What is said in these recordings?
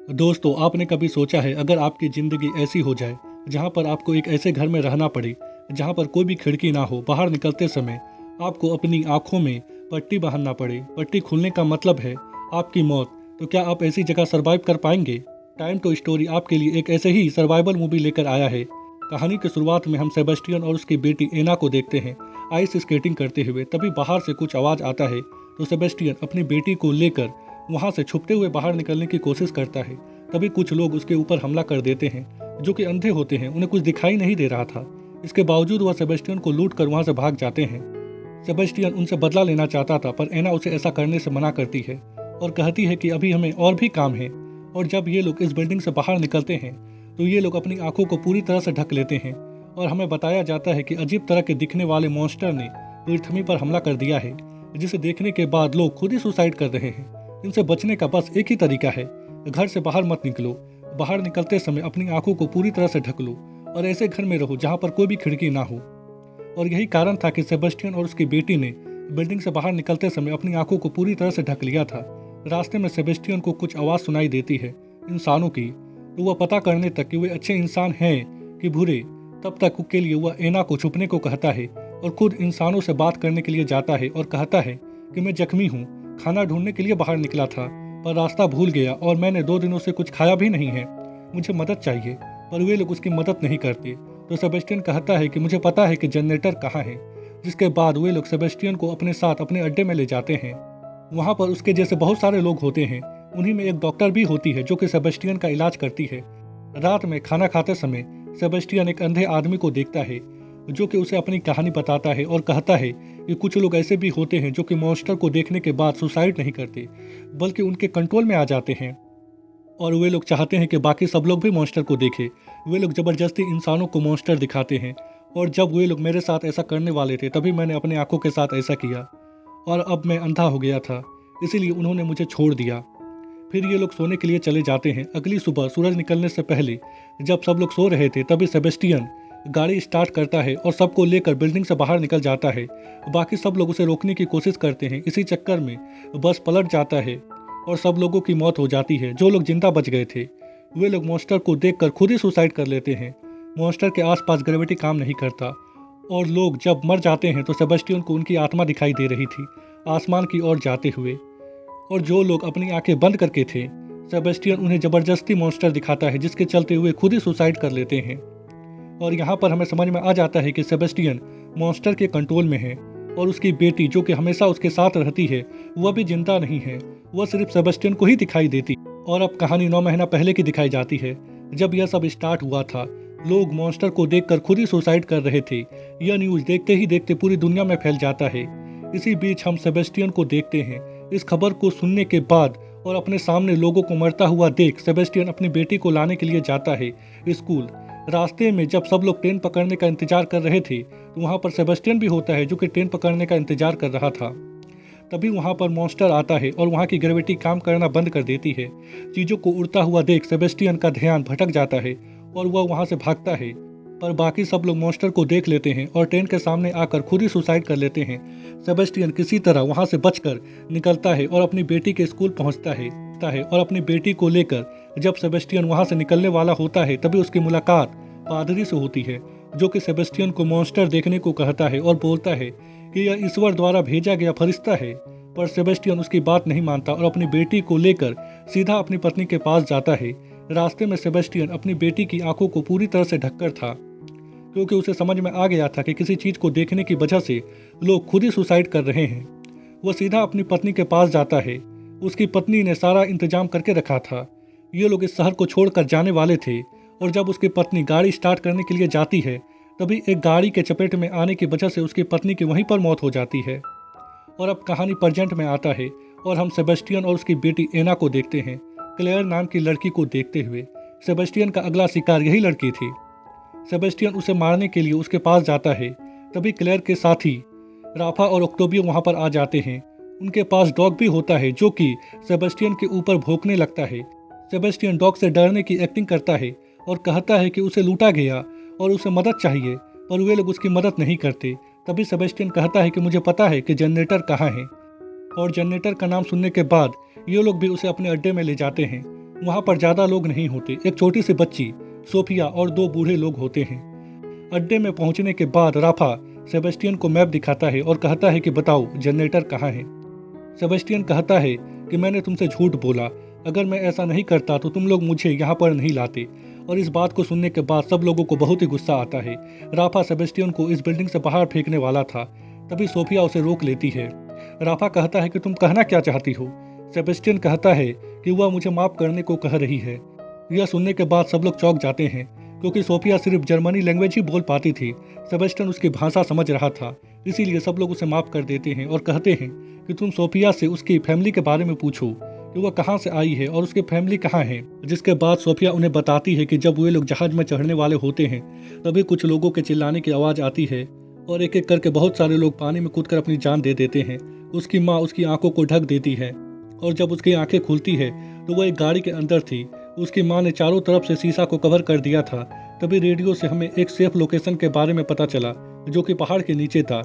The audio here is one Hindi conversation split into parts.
दोस्तों, आपने कभी सोचा है अगर आपकी ज़िंदगी ऐसी हो जाए जहां पर आपको एक ऐसे घर में रहना पड़े जहां पर कोई भी खिड़की ना हो, बाहर निकलते समय आपको अपनी आंखों में पट्टी बांधना पड़े। पट्टी खुलने का मतलब है आपकी मौत। तो क्या आप ऐसी जगह सरवाइव कर पाएंगे? टाइम टू स्टोरी आपके लिए एक ऐसे ही सर्वाइवल मूवी लेकर आया है। कहानी की शुरुआत में हम सेबेस्टियन और उसकी बेटी एना को देखते हैं आइस स्केटिंग करते हुए। तभी बाहर से कुछ आवाज़ आता है तो सेबेस्टियन अपनी बेटी को लेकर वहां से छुपते हुए बाहर निकलने की कोशिश करता है। तभी कुछ लोग उसके ऊपर हमला कर देते हैं जो कि अंधे होते हैं, उन्हें कुछ दिखाई नहीं दे रहा था। इसके बावजूद वह सेबेस्टियन को लूट कर वहां से भाग जाते हैं। सेबेस्टियन उनसे बदला लेना चाहता था पर एना उसे ऐसा करने से मना करती है और कहती है कि अभी हमें और भी काम है। और जब ये लोग इस बिल्डिंग से बाहर निकलते हैं तो ये लोग अपनी आंखों को पूरी तरह से ढक लेते हैं और हमें बताया जाता है कि अजीब तरह के दिखने वाले मॉन्स्टर ने पृथ्वी पर हमला कर दिया है, जिसे देखने के बाद लोग खुद ही सुसाइड कर रहे हैं। इनसे बचने का बस एक ही तरीका है, घर से बाहर मत निकलो। बाहर निकलते समय अपनी आंखों को पूरी तरह से ढक लो और ऐसे घर में रहो जहां पर कोई भी खिड़की ना हो। और यही कारण था कि सेबेस्टियन और उसकी बेटी ने बिल्डिंग से बाहर निकलते समय अपनी आंखों को पूरी तरह से ढक लिया था। रास्ते में सेबेस्टियन को कुछ आवाज़ सुनाई देती है इंसानों की, तो वह पता करने तक कि वे अच्छे इंसान हैं कि बुरे, तब तक के लिए वह एना को छुपने को कहता है और खुद इंसानों से बात करने के लिए जाता है और कहता है कि मैं जख्मी हूँ, खाना ढूंढने के लिए बाहर निकला था पर रास्ता भूल गया और मैंने 2 दिनों से कुछ खाया भी नहीं है, मुझे मदद चाहिए। पर वे लोग उसकी मदद नहीं करते। तो सेबेस्टियन कहता है कि मुझे पता है कि जनरेटर कहाँ है, जिसके बाद वे लोग सेबेस्टियन को अपने साथ अपने अड्डे में ले जाते हैं। वहाँ पर उसके जैसे बहुत सारे लोग होते हैं, उन्हीं में एक डॉक्टर भी होती है जो कि सेबेस्टियन का इलाज करती है। रात में खाना खाते समय सेबेस्टियन एक अंधे आदमी को देखता है जो कि उसे अपनी कहानी बताता है और कहता है कि कुछ लोग ऐसे भी होते हैं जो कि मॉन्स्टर को देखने के बाद सुसाइड नहीं करते बल्कि उनके कंट्रोल में आ जाते हैं और वे लोग चाहते हैं कि बाकी सब लोग भी मॉन्स्टर को देखें। वे लोग ज़बरदस्ती इंसानों को मॉन्स्टर दिखाते हैं और जब वे लोग मेरे साथ ऐसा करने वाले थे तभी मैंने अपनी आंखों के साथ ऐसा किया और अब मैं अंधा हो गया था, इसीलिए उन्होंने मुझे छोड़ दिया। फिर ये लोग सोने के लिए चले जाते हैं। अगली सुबह सूरज निकलने से पहले जब सब लोग सो रहे थे तभी सेबेस्टियन गाड़ी स्टार्ट करता है और सबको लेकर बिल्डिंग से बाहर निकल जाता है। बाकी सब लोग उसे रोकने की कोशिश करते हैं। इसी चक्कर में बस पलट जाता है और सब लोगों की मौत हो जाती है। जो लोग जिंदा बच गए थे वे लोग मॉन्स्टर को देखकर खुद ही सुसाइड कर लेते हैं। मॉन्स्टर के आसपास ग्रेविटी काम नहीं करता और लोग जब मर जाते हैं तो सेबेस्टियन को उनकी आत्मा दिखाई दे रही थी आसमान की ओर जाते हुए। और जो लोग अपनी आंखें बंद करके थे, सेबेस्टियन उन्हें जबरदस्ती मॉन्स्टर दिखाता है जिसके चलते हुए खुद ही सुसाइड कर लेते हैं। और यहाँ पर हमें समझ में आ जाता है कि सेबेस्टियन मॉन्स्टर के कंट्रोल में है और उसकी बेटी जो कि हमेशा उसके साथ रहती है वह भी जिंदा नहीं है, वह सिर्फ सेबेस्टियन को ही दिखाई देती। और अब कहानी 9 महीना पहले की दिखाई जाती है जब यह सब स्टार्ट हुआ था। लोग मॉन्स्टर को देखकर खुद ही सुसाइड कर रहे थे। यह न्यूज़ देखते ही देखते पूरी दुनिया में फैल जाता है। इसी बीच हम सेबेस्टियन को देखते हैं। इस खबर को सुनने के बाद और अपने सामने लोगों को मरता हुआ देख सेबेस्टियन अपनी बेटी को लाने के लिए जाता है स्कूल। रास्ते में जब सब लोग ट्रेन पकड़ने का इंतजार कर रहे थे तो वहाँ पर सेबेस्टियन भी होता है जो कि ट्रेन पकड़ने का इंतजार कर रहा था। तभी वहाँ पर मॉन्स्टर आता है और वहाँ की ग्रेविटी काम करना बंद कर देती है। चीज़ों को उड़ता हुआ देख सेबेस्टियन का ध्यान भटक जाता है और वह वहाँ से भागता है। पर बाकी सब लोग मॉन्स्टर को देख लेते हैं और ट्रेन के सामने आकर खुद ही सुसाइड कर लेते हैं। सेबेस्टियन किसी तरह वहाँ से बचकर निकलता है और अपनी बेटी के स्कूल पहुँचता है और अपनी बेटी को लेकर जब सेबेस्टियन वहाँ से निकलने वाला होता है तभी उसकी मुलाकात पादरी से होती है जो कि सेबेस्टियन को मॉन्स्टर देखने को कहता है और बोलता है कि यह ईश्वर द्वारा भेजा गया फरिश्ता है। पर सेबेस्टियन उसकी बात नहीं मानता और अपनी बेटी को लेकर सीधा अपनी पत्नी के पास जाता है। रास्ते में सेबेस्टियन अपनी बेटी की आंखों को पूरी तरह से ढककर था क्योंकि उसे समझ में आ गया था कि किसी चीज़ को देखने की वजह से लोग खुद ही सुसाइड कर रहे हैं। वह सीधा अपनी पत्नी के पास जाता है। उसकी पत्नी ने सारा इंतजाम करके रखा था। ये लोग इस शहर को छोड़कर जाने वाले थे और जब उसकी पत्नी गाड़ी स्टार्ट करने के लिए जाती है तभी एक गाड़ी के चपेट में आने की वजह से उसकी पत्नी की वहीं पर मौत हो जाती है। और अब कहानी प्रेजेंट में आता है और हम सेबेस्टियन और उसकी बेटी एना को देखते हैं क्लेयर नाम की लड़की को देखते हुए। सेबेस्टियन का अगला शिकार यही लड़की थी। सेबेस्टियन उसे मारने के लिए उसके पास जाता है। तभी क्लेयर के साथी राफा और ऑक्टोबियो वहाँ पर आ जाते हैं। उनके पास डॉग भी होता है जो कि सेबेस्टियन के ऊपर भौंकने लगता है। सेबेस्टियन डॉग से डरने की एक्टिंग करता है और कहता है कि उसे लूटा गया और उसे मदद चाहिए, पर वे लोग उसकी मदद नहीं करते। तभी सेबेस्टियन कहता है कि मुझे पता है कि जनरेटर कहाँ है और जनरेटर का नाम सुनने के बाद ये लोग भी उसे अपने अड्डे में ले जाते हैं। वहाँ पर ज़्यादा लोग नहीं होते। एक छोटी सी बच्ची सोफिया और दो बूढ़े लोग होते हैं। अड्डे में पहुंचने के बाद राफा सेबेस्टियन को मैप दिखाता है और कहता है कि बताओ जनरेटर कहाँ है। सेबेस्टियन कहता है कि मैंने तुमसे झूठ बोला, अगर मैं ऐसा नहीं करता तो तुम लोग मुझे यहाँ पर नहीं लाते। और इस बात को सुनने के बाद सब लोगों को बहुत ही गुस्सा आता है। राफा सेबेस्टियन को इस बिल्डिंग से बाहर फेंकने वाला था, तभी सोफिया उसे रोक लेती है। राफा कहता है कि तुम कहना क्या चाहती हो। सेबेस्टियन कहता है कि वह मुझे माफ करने को कह रही है। यह सुनने के बाद सब लोग चौंक जाते हैं, क्योंकि सोफिया सिर्फ जर्मनी लैंग्वेज ही बोल पाती थी। सेबेस्टियन उसकी भाषा समझ रहा था, इसीलिए सब लोग उसे माफ कर देते हैं और कहते हैं कि तुम सोफिया से उसकी फैमिली के बारे में पूछो कि वह कहाँ से आई है और उसकी फैमिली कहाँ है। जिसके बाद सोफिया उन्हें बताती है कि जब वे लोग जहाज में चढ़ने वाले होते हैं तभी कुछ लोगों के चिल्लाने की आवाज़ आती है और एक एक करके बहुत सारे लोग पानी में कूदकर अपनी जान दे देते हैं। उसकी माँ उसकी आंखों को ढक देती है और जब उसकी आंखें खुलती है तो वह एक गाड़ी के अंदर थी। उसकी माँ ने चारों तरफ से शीशा को कवर कर दिया था। तभी रेडियो से हमें एक सेफ लोकेशन के बारे में पता चला जो कि पहाड़ के नीचे था।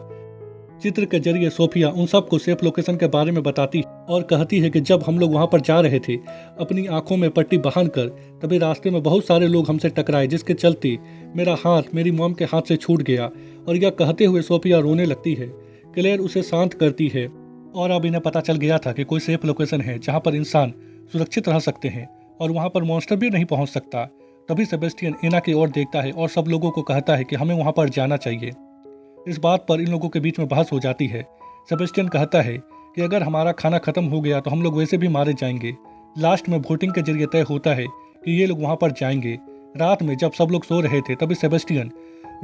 चित्र के जरिए सोफिया उन सबको सेफ लोकेशन के बारे में बताती और कहती है कि जब हम लोग वहां पर जा रहे थे अपनी आंखों में पट्टी बांधकर, तभी रास्ते में बहुत सारे लोग हमसे टकराए, जिसके चलते मेरा हाथ मेरी मॉम के हाथ से छूट गया। और यह कहते हुए सोफिया रोने लगती है। क्लेयर उसे शांत करती है और अब इन्हें पता चल गया था कि कोई सेफ लोकेशन है जहाँ पर इंसान सुरक्षित रह सकते हैं और वहाँ पर मॉन्स्टर भी नहीं पहुँच सकता। तभी सेबेस्टियन एना की ओर देखता है और सब लोगों को कहता है कि हमें वहाँ पर जाना चाहिए। इस बात पर इन लोगों के बीच में बहस हो जाती है। सेबेस्टियन कहता है कि अगर हमारा खाना खत्म हो गया तो हम लोग वैसे भी मारे जाएंगे। लास्ट में वोटिंग के जरिए तय होता है कि ये लोग वहाँ पर जाएंगे। रात में जब सब लोग सो रहे थे तभी सेबेस्टियन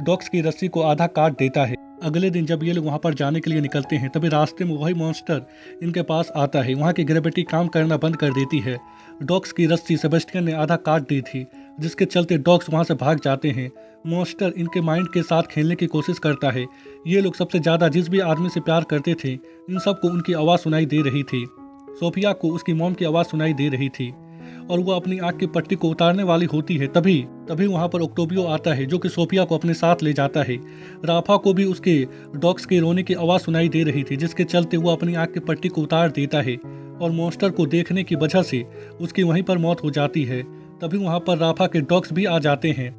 डॉक्स की रस्सी को आधा काट देता है। अगले दिन जब ये लोग वहाँ पर जाने के लिए निकलते हैं तभी रास्ते में वही मॉन्स्टर इनके पास आता है। वहाँ की ग्रेविटी काम करना बंद कर देती है। डॉग्स की रस्सी सेबेस्टियन ने आधा काट दी थी, जिसके चलते डॉग्स वहाँ से भाग जाते हैं। मॉन्स्टर इनके माइंड के साथ खेलने की कोशिश करता है। ये लोग सबसे ज़्यादा जिस भी आदमी से प्यार करते थे इन सबको उनकी आवाज़ सुनाई दे रही थी। सोफिया को उसकी मॉम की आवाज़ सुनाई दे रही थी और वो अपनी आँख की पट्टी को उतारने वाली होती है। तभी वहाँ पर ऑक्टोबियो आता है जो कि सोफिया को अपने साथ ले जाता है। राफा को भी उसके डॉग्स के रोने की आवाज़ सुनाई दे रही थी, जिसके चलते वो अपनी आँख की पट्टी को उतार देता है और मॉन्स्टर को देखने की वजह से उसकी वहीं पर मौत हो जाती है। तभी वहाँ पर राफा के डॉग्स भी आ जाते हैं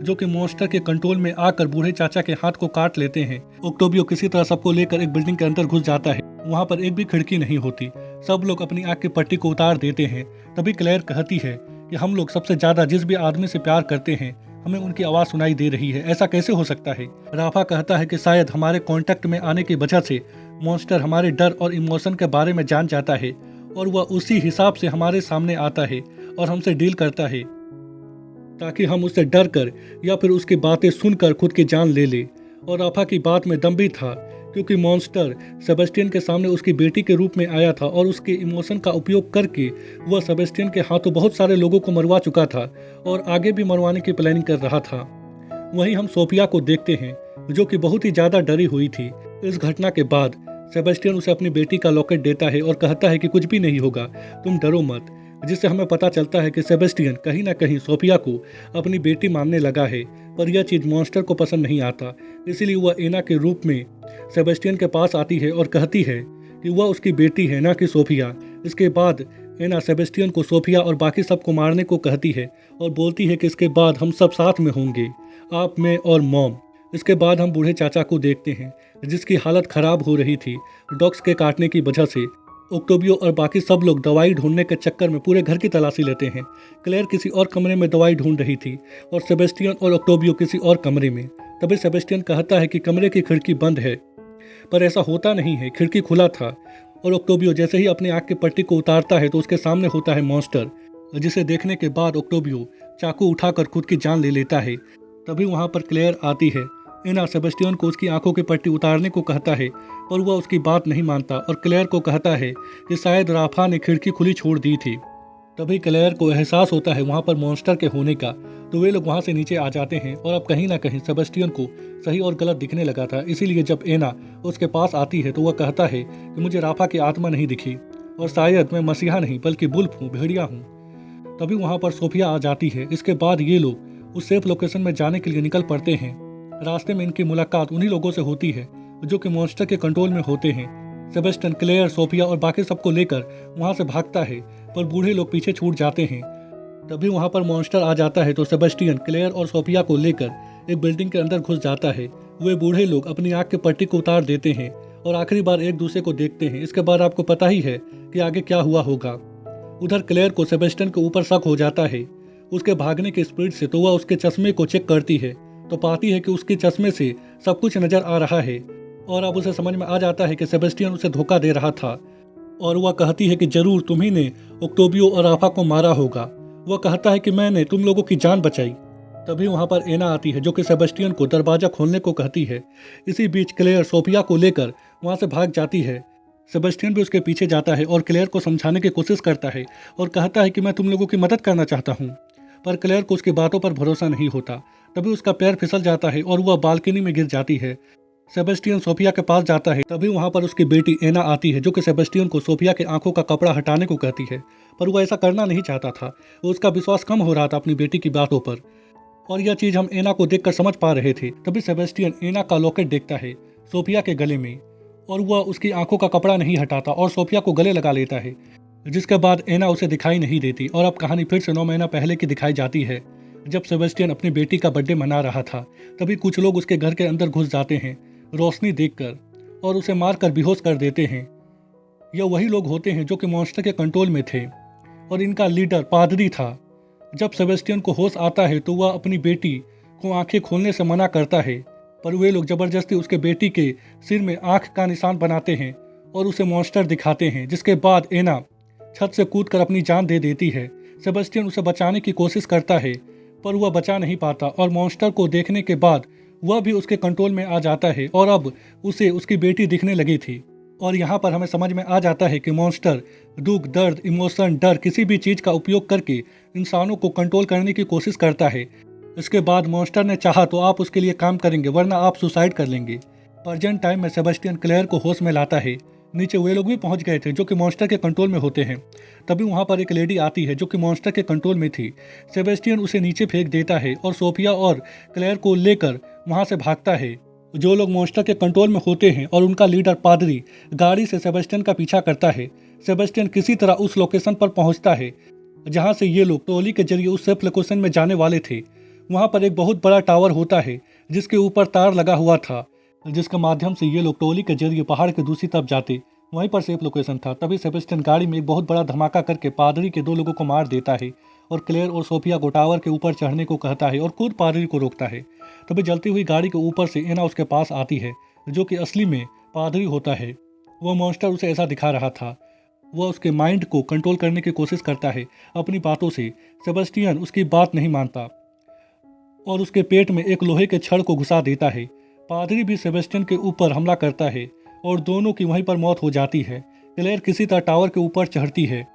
जो कि मॉन्स्टर के कंट्रोल में आकर बूढ़े चाचा के हाथ को काट लेते हैं। ऑक्टोबियो किसी तरह सबको लेकर एक बिल्डिंग के अंदर घुस जाता है। वहाँ पर एक भी खिड़की नहीं होती। सब लोग अपनी आँख की पट्टी को उतार देते हैं। तभी क्लेयर कहती है कि हम लोग सबसे ज्यादा जिस भी आदमी से प्यार करते हैं हमें उनकी आवाज़ सुनाई दे रही है, ऐसा कैसे हो सकता है। राफा कहता है कि शायद हमारे कांटेक्ट में आने की वजह से मॉन्स्टर हमारे डर और इमोशन के बारे में जान जाता है और वह उसी हिसाब से हमारे सामने आता है और हमसे डील करता है ताकि हम उससे डर कर या फिर उसकी बातें सुनकर खुद की जान ले ले। और राफा की बात में दम भी था, क्योंकि मॉन्स्टर सेबेस्टियन के सामने उसकी बेटी के रूप में आया था और उसके इमोशन का उपयोग करके वह सेबेस्टियन के हाथों बहुत सारे लोगों को मरवा चुका था और आगे भी मरवाने की प्लानिंग कर रहा था। वहीं हम सोफिया को देखते हैं जो कि बहुत ही ज़्यादा डरी हुई थी। इस घटना के बाद सेबेस्टियन उसे अपनी बेटी का लॉकेट देता है और कहता है कि कुछ भी नहीं होगा, तुम डरो मत। जिससे हमें पता चलता है कि सेबेस्टियन कहीं ना कहीं सोफिया को अपनी बेटी मानने लगा है, पर यह चीज़ मॉन्स्टर को पसंद नहीं आता। इसीलिए वह एना के रूप में सेबेस्टियन के पास आती है और कहती है कि वह उसकी बेटी है, ना कि सोफिया। इसके बाद एना सेबेस्टियन को सोफिया और बाकी सबको मारने को कहती है और बोलती है कि इसके बाद हम सब साथ में होंगे, आप, मैं और मॉम। इसके बाद हम बूढ़े चाचा को देखते हैं जिसकी हालत खराब हो रही थी डॉग्स के काटने की वजह से। ऑक्टोबियो और बाकी सब लोग दवाई ढूंढने के चक्कर में पूरे घर की तलाशी लेते हैं। क्लेयर किसी और कमरे में दवाई ढूंढ रही थी और सेबेस्टियन और ऑक्टोबियो किसी और कमरे में। तभी सेबेस्टियन कहता है कि कमरे की खिड़की बंद है, पर ऐसा होता नहीं है, खिड़की खुला था। और ऑक्टोबियो जैसे ही अपनी आँख की पट्टी को उतारता है तो उसके सामने होता है मॉन्स्टर, जिसे देखने के बाद ऑक्टोबियो चाकू उठाकर खुद की जान ले लेता है। तभी वहाँ पर क्लेयर आती है। एना सेबेस्टियन को उसकी आंखों की पट्टी उतारने को कहता है, पर वह उसकी बात नहीं मानता और क्लेयर को कहता है कि शायद राफा ने खिड़की खुली छोड़ दी थी। तभी क्लेयर को एहसास होता है वहाँ पर मॉन्स्टर के होने का, तो वे लोग वहाँ से नीचे आ जाते हैं और अब कहीं ना कहीं सेबेस्टियन को सही और गलत दिखने लगा था। इसीलिए जब एना उसके पास आती है तो वह कहता है कि मुझे राफा की आत्मा नहीं दिखी और शायद मैं मसीहा नहीं बल्कि बुल्फ हूँ, भेड़िया हूँ। तभी वहाँ पर सोफिया आ जाती है। इसके बाद ये लोग उस सेफ लोकेशन में जाने के लिए निकल पड़ते हैं। रास्ते में इनकी मुलाकात उन्हीं लोगों से होती है जो कि मॉन्स्टर के कंट्रोल में होते हैं। सेबेस्टियन, क्लेयर, सोफिया और बाकी सबको लेकर वहां से भागता है। पर बूढ़े लोग पीछे छूट जाते हैं। तभी वहाँ पर मॉन्स्टर आ जाता है तो सेबेस्टियन क्लेयर और सोफिया को लेकर एक बिल्डिंग के अंदर घुस जाता है। वे बूढ़े लोग अपनी आँख के पट्टी को उतार देते हैं और आखिरी बार एक दूसरे को देखते हैं। इसके बाद आपको पता ही है कि आगे क्या हुआ होगा। उधर क्लेयर को सेबेस्टियन के ऊपर शक हो जाता है उसके भागने की स्पीड से, तो वह उसके चश्मे को चेक करती है तो पाती है कि उसके चश्मे से सब कुछ नजर आ रहा है। और अब उसे समझ में आ जाता है कि सेबेस्टियन उसे धोखा दे रहा था और वह कहती है कि जरूर तुम्ही ने ओक्टोबियो और राफा को मारा होगा। वह कहता है कि मैंने तुम लोगों की जान बचाई। तभी वहां पर एना आती है जो कि सेबेस्टियन को दरवाजा खोलने को कहती है। इसी बीच क्लेयर सोफिया को लेकर वहां से भाग जाती है। सेबेस्टियन भी उसके पीछे जाता है और क्लेयर को समझाने की कोशिश करता है और कहता है कि मैं तुम लोगों की मदद करना चाहता हूँ, पर क्लेयर को उसकी बातों पर भरोसा नहीं होता। तभी उसका पैर फिसल जाता है और वह बालकनी में गिर जाती है। सेबेस्टियन सोफिया के पास जाता है। तभी वहां पर उसकी बेटी एना आती है जो कि सेबेस्टियन को सोफिया के आंखों का कपड़ा हटाने को कहती है, पर वो ऐसा करना नहीं चाहता था। वो उसका विश्वास कम हो रहा था अपनी बेटी की बातों पर और यह चीज हम एना को देखकर समझ पा रहे थे। तभी सेबेस्टियन एना का लॉकेट देखता है सोफिया के गले में और वह उसकी आंखों का कपड़ा नहीं हटाता और सोफिया को गले लगा लेता है, जिसके बाद एना उसे दिखाई नहीं देती। और अब कहानी फिर से 9 महीना पहले की दिखाई जाती है जब सेबेस्टियन अपनी बेटी का बर्थडे मना रहा था। तभी कुछ लोग उसके घर के अंदर घुस जाते हैं रोशनी देखकर और उसे मारकर बेहोश कर देते हैं। यह वही लोग होते हैं जो कि मॉन्स्टर के कंट्रोल में थे और इनका लीडर पादरी था। जब सेबेस्टियन को होश आता है तो वह अपनी बेटी को आंखें खोलने से मना करता है, पर वे लोग जबरदस्ती उसके बेटी के सिर में आंख का निशान बनाते हैं और उसे मॉन्स्टर दिखाते हैं, जिसके बाद एना छत से कूदकर अपनी जान दे देती है। सेबेस्टियन उसे बचाने की कोशिश करता है पर वह बचा नहीं पाता और मॉन्स्टर को देखने के बाद वह भी उसके कंट्रोल में आ जाता है और अब उसे उसकी बेटी दिखने लगी थी। और यहाँ पर हमें समझ में आ जाता है कि मॉन्स्टर दुख, दर्द, इमोशन, डर किसी भी चीज़ का उपयोग करके इंसानों को कंट्रोल करने की कोशिश करता है। इसके बाद मॉन्स्टर ने चाहा तो आप उसके लिए काम करेंगे वरना आप सुसाइड कर लेंगे। प्रेजेंट टाइम में सेबेस्टियन क्लेयर को होश में लाता है। नीचे वे लोग भी पहुंच गए थे जो कि मॉन्स्टर के कंट्रोल में होते हैं। तभी वहां पर एक लेडी आती है जो कि मॉन्स्टर के कंट्रोल में थी। सेबेस्टियन उसे नीचे फेंक देता है और सोफिया और क्लेयर को लेकर वहां से भागता है। जो लोग मॉन्स्टर के कंट्रोल में होते हैं और उनका लीडर पादरी गाड़ी से सेबेस्टियन का पीछा करता है। सेबेस्टियन किसी तरह उस लोकेशन पर पहुंचता है जहां से ये लोग ट्रॉली के जरिए उस सेफ लोकेशन में जाने वाले थे। वहां पर एक बहुत बड़ा टावर होता है जिसके ऊपर तार लगा हुआ था, जिसके माध्यम से ये लोग ट्रॉली के जरिए पहाड़ के दूसरी तरफ जाते। वहीं पर सेफ लोकेशन था। तभी सेबेस्टियन गाड़ी में एक बहुत बड़ा धमाका करके पादरी के 2 लोगों को मार देता है और क्लेयर और सोफिया को टावर के ऊपर चढ़ने को कहता है और खुद पादरी को रोकता है। तभी जलती हुई गाड़ी के ऊपर से एना उसके पास आती है जो कि असली में पादरी होता है। वह मॉन्स्टर उसे ऐसा दिखा रहा था। वह उसके माइंड को कंट्रोल करने की कोशिश करता है अपनी बातों से। सेबेस्टियन उसकी बात नहीं मानता और उसके पेट में एक लोहे के छड़ को घुसा देता है। पादरी भी सेबेस्टियन के ऊपर हमला करता है और दोनों की वहीं पर मौत हो जाती है। क्लेयर किसी तरह टावर के ऊपर चढ़ती है।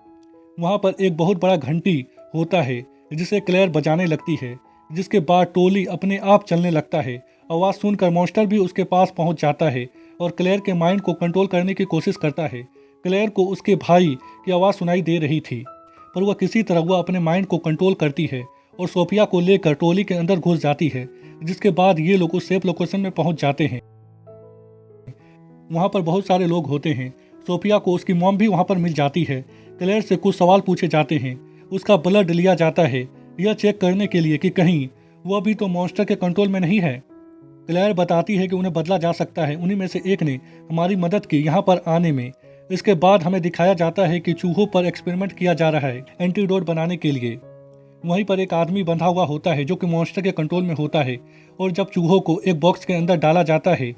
वहां पर एक बहुत बड़ा घंटी होता है जिसे क्लेयर बजाने लगती है, जिसके बाद टोली अपने आप चलने लगता है। आवाज़ सुनकर मॉन्स्टर भी उसके पास पहुंच जाता है और क्लेयर के माइंड को कंट्रोल करने की कोशिश करता है। क्लेयर को उसके भाई की आवाज़ सुनाई दे रही थी, पर वह किसी तरह वह अपने माइंड को कंट्रोल करती है और सोफिया को लेकर टोली के अंदर घुस जाती है, जिसके बाद ये लोग उस सेफ लोकेशन में पहुंच जाते हैं। वहां पर बहुत सारे लोग होते हैं। सोफिया को उसकी मॉम भी वहां पर मिल जाती है। क्लेयर से कुछ सवाल पूछे जाते हैं। उसका ब्लड लिया जाता है यह चेक करने के लिए कि कहीं वह भी तो मॉन्स्टर के कंट्रोल में नहीं है। क्लेयर बताती है कि उन्हें बदला जा सकता है। उन्हीं में से एक ने हमारी मदद की यहाँ पर आने में। इसके बाद हमें दिखाया जाता है कि चूहों पर एक्सपेरिमेंट किया जा रहा है एंटीडोट बनाने के लिए। वहीं पर एक आदमी बंधा हुआ होता है जो कि मॉन्स्टर के कंट्रोल में होता है और जब चूहों को एक बॉक्स के अंदर डाला जाता है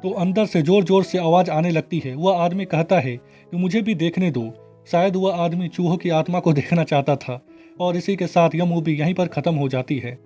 तो अंदर से जोर जोर से आवाज़ आने लगती है। वह आदमी कहता है कि मुझे भी देखने दो। शायद वह आदमी चूहों की आत्मा को देखना चाहता था। और इसी के साथ यह मूवी यहीं पर ख़त्म हो जाती है।